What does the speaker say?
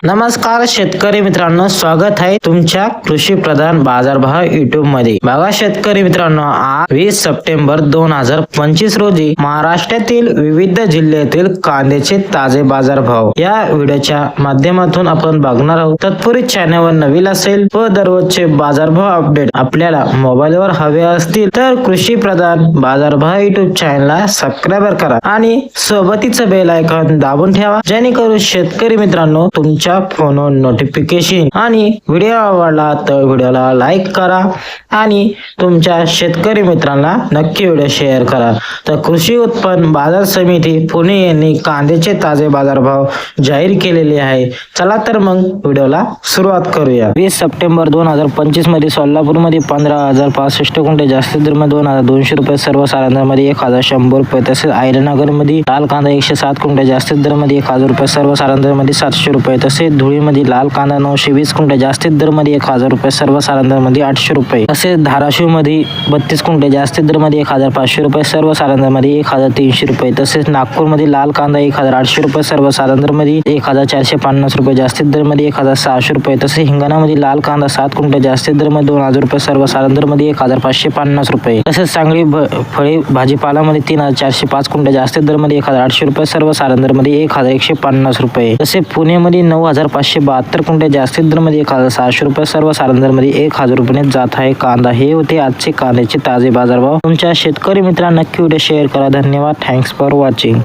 नमस्कार शेतकरी मित्रांनो, स्वागत आहे तुमच्या कृषी प्रधान बाजारभाव युट्यूब मध्ये। बघा शेतकरी मित्रांनो, आज 20 सप्टेंबर 2025 रोजी महाराष्ट्रातील विविध जिल्ह्यातील कांद्याचे ताजे बाजारभाव या व्हिडिओच्या माध्यमातून आपण बघणार आहोत। तत्पूर्वी चॅनलवर नवीन असेल व दररोजचे बाजारभाव अपडेट आपल्याला मोबाईलवर हवे असतील तर कृषी प्रधान बाजारभाव युट्यूब चॅनलला सबस्क्राईब करा आणि सोबतीचं बेल आयकॉन दाबून ठेवा, जेणेकरून शेतकरी मित्रांनो तुमच्या फोनवर नोटिफिकेशन आणि व्हिडिओ आवडला तर व्हिडिओला लाईक करा आणि तुमच्या शेतकरी मित्रांना नक्की व्हिडिओ शेअर करा। तर कृषी उत्पन्न बाजार समिती पुणे यांनी कांद्याचे ताजे बाजारभाव जाहीर केलेले आहे। चला तर मग व्हिडिओला सुरुवात करूया। 20 सप्टेंबर 2025 मध्ये सोलापूर मध्ये 15,065 क्विंटल जास्तीत दर मध्ये 2,200 रुपये, सर्वसाधारण मध्ये 1,100 रुपये, तसेच आयरनगर मध्ये लाल कांदा 107 क्विंटल जास्तीत दर मध्ये 1,000 रुपये, सर्वसाधारण दर मध्ये 700 रुपये, तसेच धुळीमध्ये लाल कांदा 920 क्विंटल जास्तीत दर मध्ये 1,000 रुपये, सर्वसाधारण दर मध्ये 800 रुपये, तसेच धाराशिव मध्ये 32 क्विंटल जास्तीत दर मध्ये 1,500 रुपये, सर्वसाधारण दर मध्ये 1,300 रुपये, तसेच नागपूर मध्ये लाल कांदा 1,800 रुपये, सर्वसाधारण दर मध्ये 1,450 रुपये, जास्तीत दर मध्ये 1,600 रुपये, तसेच हिंगणा मध्ये लाल कांदा 7 क्विंटल जास्तीत दर मध्ये 2,000 रुपये, सर्वसाधारण दर मध्ये 1,550 रुपये, तसेच सांगली फळे भाजीपाला मध्ये 3,405 क्विंटल जास्तीत दर मध्ये 1,800 रुपये, सर्वसाधारण दर मध्ये 1,150 रुपये, तसेच पुणे मध्ये 9,572 क्विंटल जास्तीत दर मध्ये 1,600 रुपये, सर्वसाधारण दर मध्ये 1,000 रुपये जात आहे कांदा। हे होते आजचे कांद्याचे ताजे बाजारभाव। तुमच्या शेतकरी मित्रांना नक्की व्हिडिओ शेअर करा। धन्यवाद। Thanks for watching.